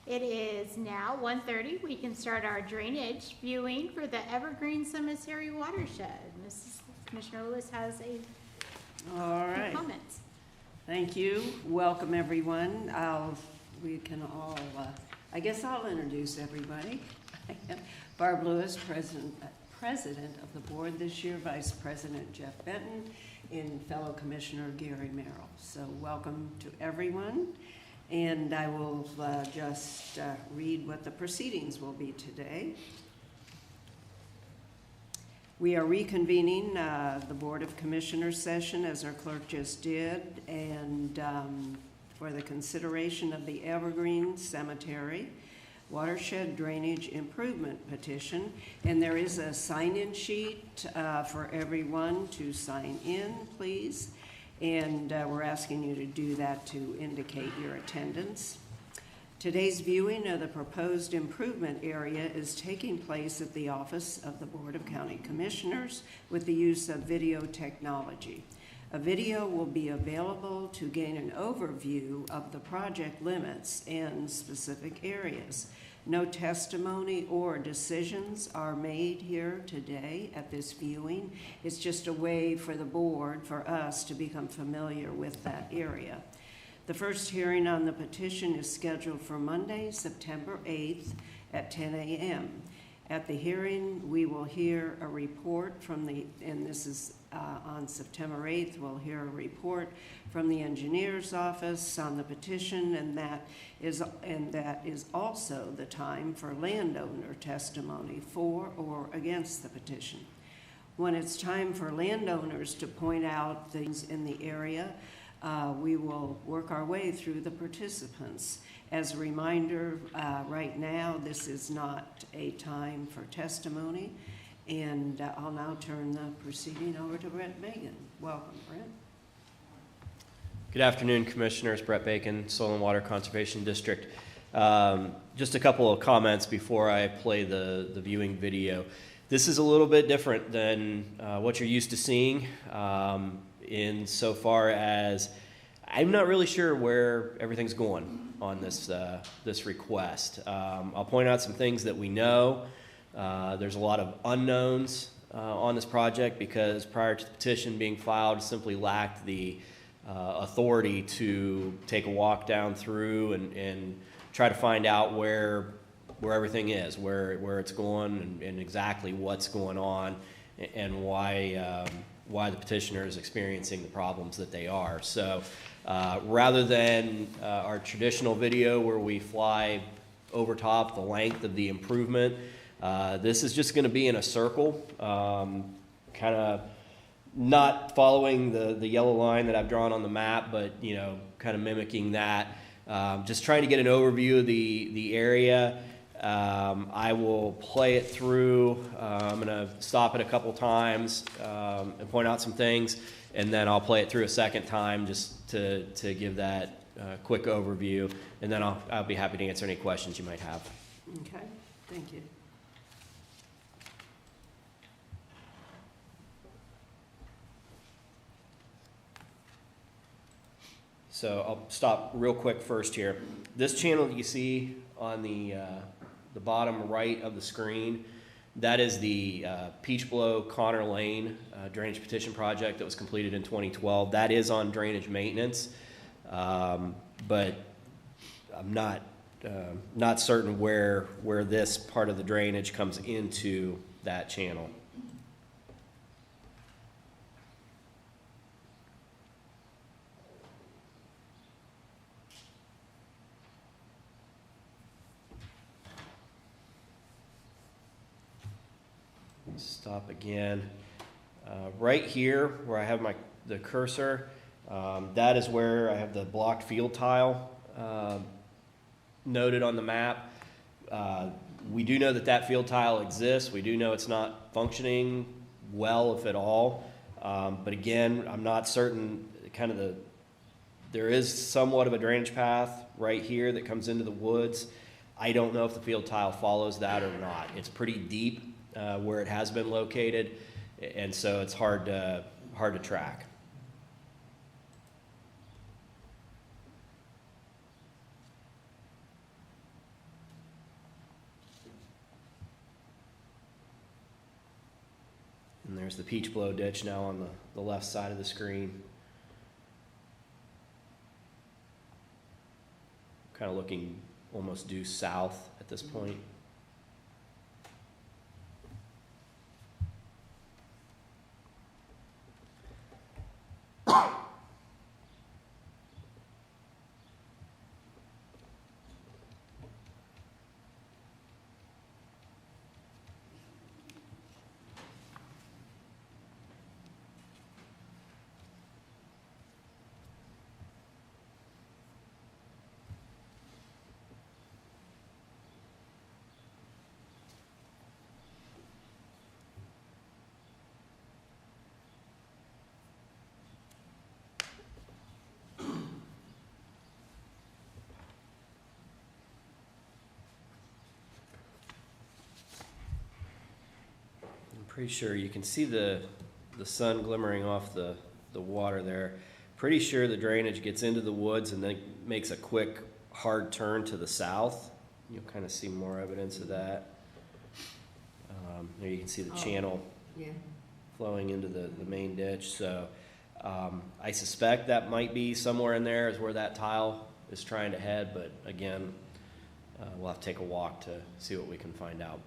It is now 1:30. We can start our drainage viewing for the Evergreen Cemetery watershed. Commissioner Lewis has a All right. few comments. Thank you. Welcome, everyone. We can all, I guess I'll introduce everybody. I am Barb Lewis, President of the board this year, Vice President Jeff Benton, and fellow Commissioner Gary Merrill. So welcome to everyone. And I will just read what the proceedings will be today. We are reconvening the Board of Commissioners session, as our clerk just did, and for the consideration of the Evergreen Cemetery Watershed Drainage Improvement Petition. And there is a sign-in sheet for everyone to sign in, please. And we're asking you to do that to indicate your attendance. Today's viewing of the proposed improvement area is taking place at the office of the Board of County Commissioners with the use of video technology. A video will be available to gain an overview of the project limits in specific areas. No testimony or decisions are made here today at this viewing. It's just a way for the board, for us, to become familiar with that area. The first hearing on the petition is scheduled for Monday, September 8th at 10 a.m. At the hearing, we will hear a report from and this is on September 8th, we'll hear a report from the engineer's office on the petition, and that is also the time for landowner testimony for or against the petition. When it's time for landowners to point out things in the area, we will work our way through the participants. As a reminder, right now this is not a time for testimony, and I'll now turn the proceeding over to Brett Bacon. Welcome, Brett. Good afternoon, Commissioners. Brett Bacon, Soil and Water Conservation District. Just a couple of comments before I play the viewing video. This is a little bit different than what you're used to seeing in so far as I'm not really sure where everything's going on this request. I'll point out some things that we know. There's a lot of unknowns on this project because prior to the petition being filed, simply lacked the authority to take a walk down through and try to find out where everything is, where it's going, and exactly what's going on, and why the petitioner is experiencing the problems that they are. So rather than our traditional video where we fly over top the length of the improvement, this is just going to be in a circle, kind of not following the yellow line that I've drawn on the map, but kind of mimicking that. Just trying to get an overview of the area. I will play it through. I'm going to stop it a couple times and point out some things, and then I'll play it through a second time just to give that quick overview, and then I'll be happy to answer any questions you might have. Okay, thank you. So I'll stop real quick first here. This channel that you see on the bottom right of the screen, that is the Peach Blow Connor Lane drainage petition project that was completed in 2012. That is on drainage maintenance, but I'm not certain where this part of the drainage comes into that channel. Stop again. Right here where I have the cursor, that is where I have the blocked field tile noted on the map. We do know that field tile exists. We do know it's not functioning well, if at all. But again, I'm not certain. There is somewhat of a drainage path right here that comes into the woods. I don't know if the field tile follows that or not. It's pretty deep where it has been located, and so it's hard to track. there's the Peach Blow ditch now on the left side of the screen. Kind of looking almost due south at this point. Pretty sure you can see the sun glimmering off the water there. Pretty sure the drainage gets into the woods and then makes a quick hard turn to the south. You'll kind of see more evidence of that. There you can see the channel flowing into the main ditch. So I suspect that might be somewhere in there is where that tile is trying to head, but again, we'll have to take a walk to see what we can find out.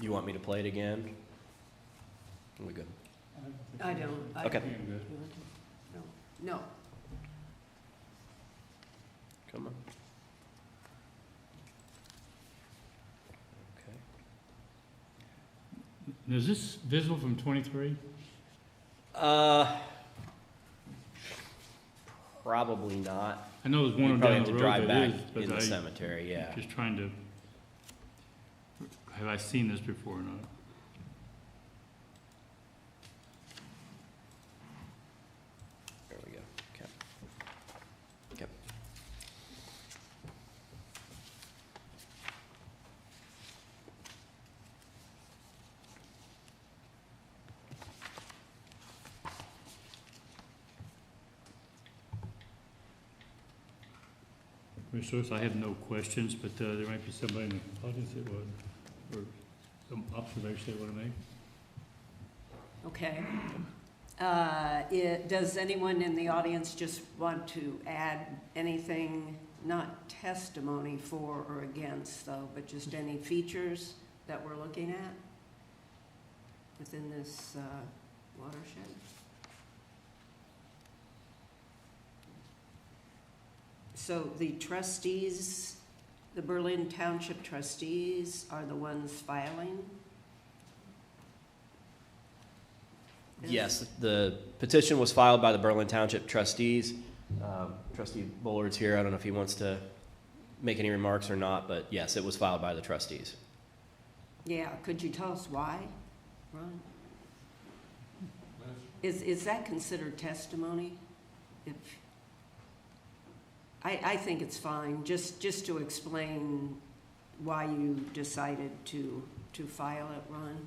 You want me to play it again? Are we good? I don't. Okay. No. Come on. Okay. Is this visible from 23? Probably not. I know there's You one probably down have the to road drive that back is, but in the cemetery, yeah. just trying to, have I seen this before or not? There we go. Okay. Okay. Commissioner Lewis, I have no questions, but there might be somebody in the audience that would, or some observation they want to make. Okay. Does anyone in the audience just want to add anything, not testimony for or against though, but just any features that we're looking at within this watershed? So the trustees, the Berlin Township trustees are the ones filing? Yes, the petition was filed by the Berlin Township trustees. Trustee Bullard's here. I don't know if he wants to make any remarks or not, but yes, it was filed by the trustees. Yeah, could you tell us why, Ron? Is that considered testimony? If I think it's fine, just to explain why you decided to file it, Ron.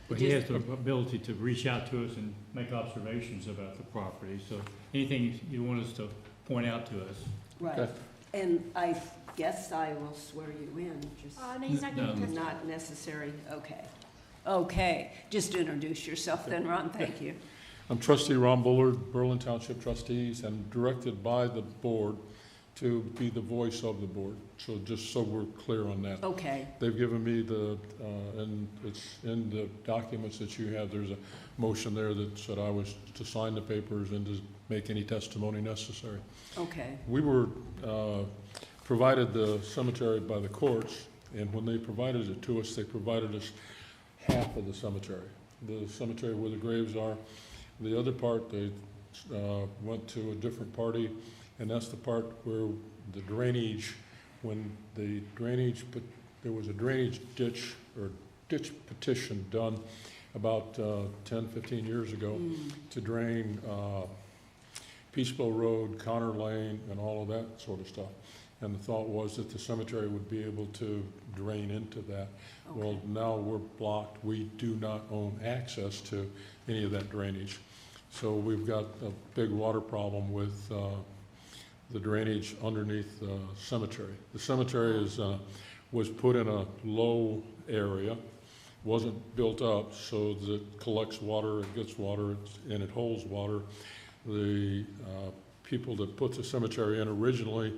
Well, he has the ability to reach out to us and make observations about the property, so anything you want us to point out to us. Right, Okay. and I guess I will swear you in, just No, he's not gonna No. testify. not necessary, okay. Okay, just introduce yourself then, Ron, thank you. I'm trustee Ron Bullard, Berlin Township trustees, and directed by the board to be the voice of the board. So just so we're clear on that. Okay, They've given me and it's in the documents that you have, there's a motion there that said I was to sign the papers and to make any testimony necessary. okay, We were provided the cemetery by the courts, and when they provided it to us, they provided us half of the cemetery where the graves are. The other part, they went to a different party, and that's the part where the drainage, when the drainage, there was a drainage ditch or ditch petition done about 10, 15 years ago to drain Peaceville Road, Connor Lane, and all of that sort of stuff. And the thought was that the cemetery would be able to drain into that. Well, Okay. now we're blocked. We do not own access to any of that drainage. So we've got a big water problem with the drainage underneath the cemetery. The cemetery was put in a low area, wasn't built up, so that it collects water, it gets water, and it holds water. The people that put the cemetery in originally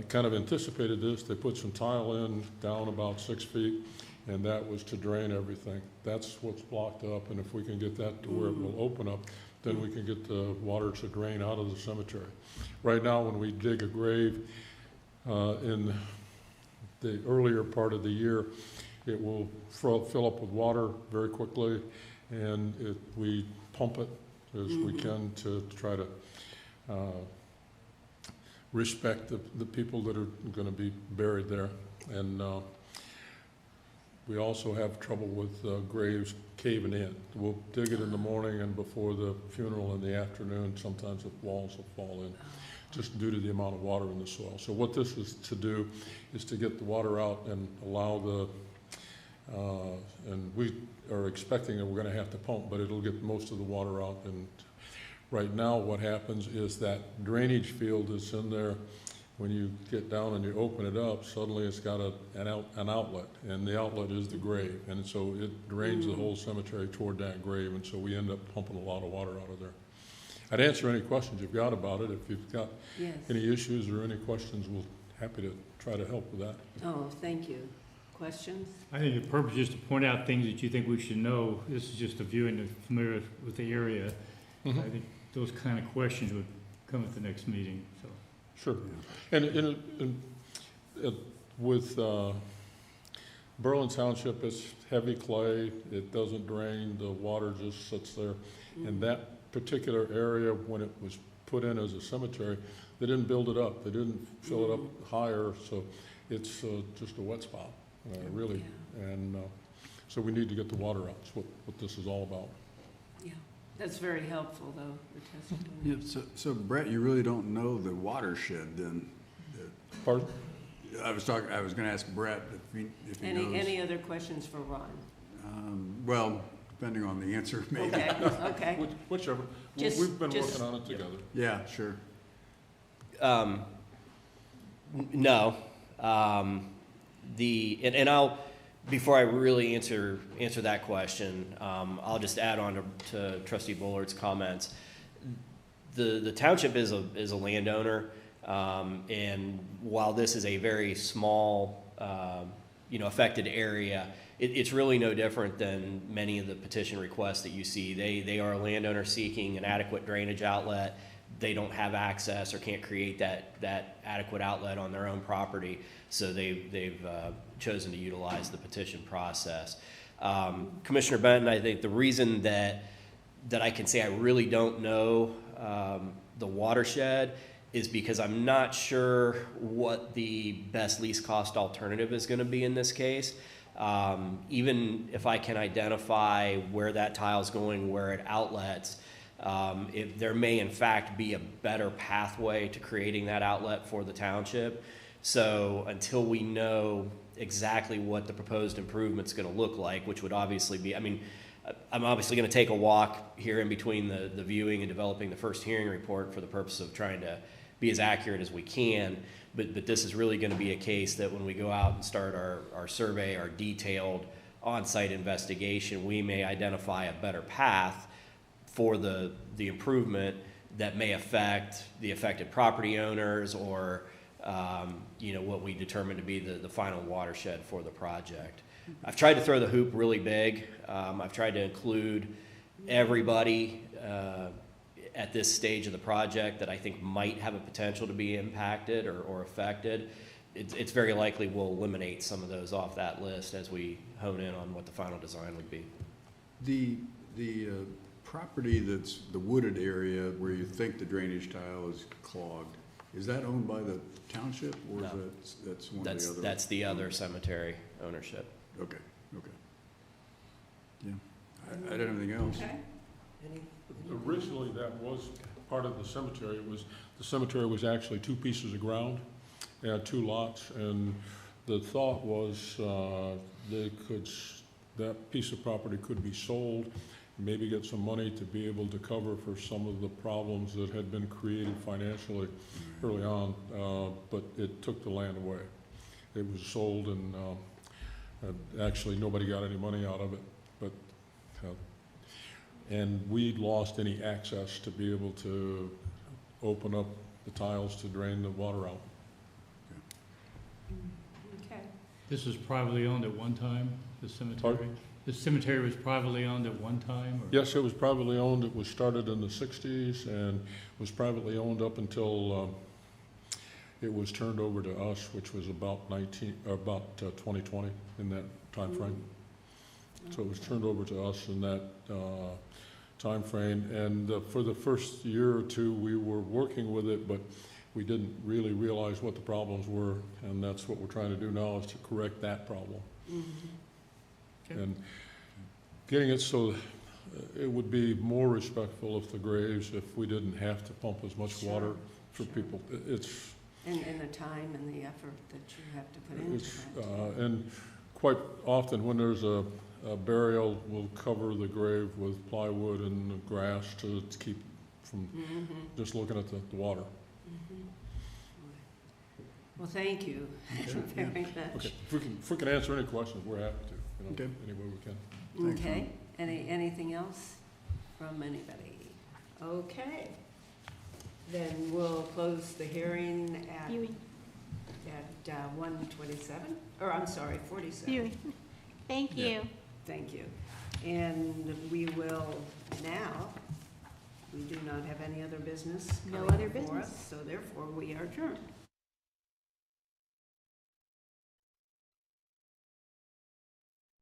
kind of anticipated this. They put some tile in down about 6 feet, and that was to drain everything. That's what's blocked up, and if we can get that to where it will open up, then we can get the water to drain out of the cemetery. Right now, when we dig a grave in the earlier part of the year, it will fill up with water very quickly, and we pump it as we can to try to respect the people that are going to be buried there. And we also have trouble with graves caving in. We'll dig it in the morning, and before the funeral in the afternoon, sometimes the walls will fall in, just due to the amount of water in the soil. So what this is to do is to get the water out and allow and we are expecting that we're going to have to pump, but it'll get most of the water out. And right now what happens is that drainage field is in there. When you get down and you open it up, suddenly it's got an outlet, and the outlet is the grave. And so it drains the whole cemetery toward that grave, and so we end up pumping a lot of water out of there. I'd answer any questions you've got about it. If you've got Yes. any issues or any questions, we're happy to try to help with that. Oh, thank you. Questions? I think the purpose is to point out things that you think we should know. This is just a viewing that's familiar with the area. Mhm. I think those kind of questions would come at the next meeting, so. Sure. And with Berlin Township, it's heavy clay. It doesn't drain. The water just sits there. And that particular area, when it was put in as a cemetery, they didn't build it up. They didn't fill it up higher, so it's just a wet spot, really. Yeah. And so we need to get the water out. That's what this is all about. Yeah. That's very helpful, though, the testimony. Yeah, so Brett, you really don't know the watershed then? Pardon? I was gonna ask Brett if he knows. Any other questions for Ron? Well, depending on the answer, maybe. Okay, okay. Whichever. We've been working on it together. Yeah, sure. No. And I'll, before I really answer that question, I'll just add on to Trustee Bullard's comments. The township is a landowner, and while this is a very small, affected area, it's really no different than many of the petition requests that you see. They are a landowner seeking an adequate drainage outlet. They don't have access or can't create that adequate outlet on their own property, so they've chosen to utilize the petition process. Commissioner Benton, I think the reason that I can say I really don't know the watershed is because I'm not sure what the best least cost alternative is going to be in this case. Even if I can identify where that tile is going, where it outlets, if there may in fact be a better pathway to creating that outlet for the township. So until we know exactly what the proposed improvement's going to look like, which would obviously be, I'm obviously going to take a walk here in between the viewing and developing the first hearing report for the purpose of trying to be as accurate as we can. But this is really going to be a case that when we go out and start our survey, our detailed on-site investigation, we may identify a better path for the improvement that may affect the affected property owners or what we determine to be the final watershed for the project. I've tried to throw the hoop really big. I've tried to include everybody at this stage of the project that I think might have a potential to be impacted or affected. It's very likely we'll eliminate some of those off that list as we hone in on what the final design would be. The property that's the wooded area where you think the drainage tile is clogged, is that owned by the township, or No. is that's one of the other? That's the other cemetery ownership. Okay. Yeah, I didn't have anything else. Okay. Any? Originally, that was part of the cemetery. The cemetery was actually 2 pieces of ground, Yeah, 2 lots, and the thought was that piece of property could be sold, maybe get some money to be able to cover for some of the problems that had been created financially early on, but it took the land away. It was sold, and actually nobody got any money out of it, but and we lost any access to be able to open up the tiles to drain the water out. Okay. This was privately owned at one time, the cemetery? Pardon? The cemetery was privately owned at one time? Or? Yes, it was privately owned. It was started in the 60s and was privately owned up until it was turned over to us, which was about 2020, in that time frame. So it was turned over to us in that time frame, and for the first year or two we were working with it, but we didn't really realize what the problems were, and that's what we're trying to do now, is to correct that problem. Mm-hmm. And getting it so it would be more respectful of the graves if we didn't have to pump as much Sure, water for sure. people. It's And the time and the effort that you have to put into It's, that. and quite often when there's a burial, we'll cover the grave with plywood and grass to keep from Mhm. just looking at the water. Mhm. Well, thank you very much. Okay, if we can answer any questions, we're happy to, Okay. any way we can. Thanks, Okay, anything else from anybody? Okay, then we'll close the hearing at Viewing. 1:27, or I'm sorry, 47. Viewing. Thank Yeah. you. Thank you. And we will now, we do not have any other business No coming other before business. us, so therefore we are adjourned.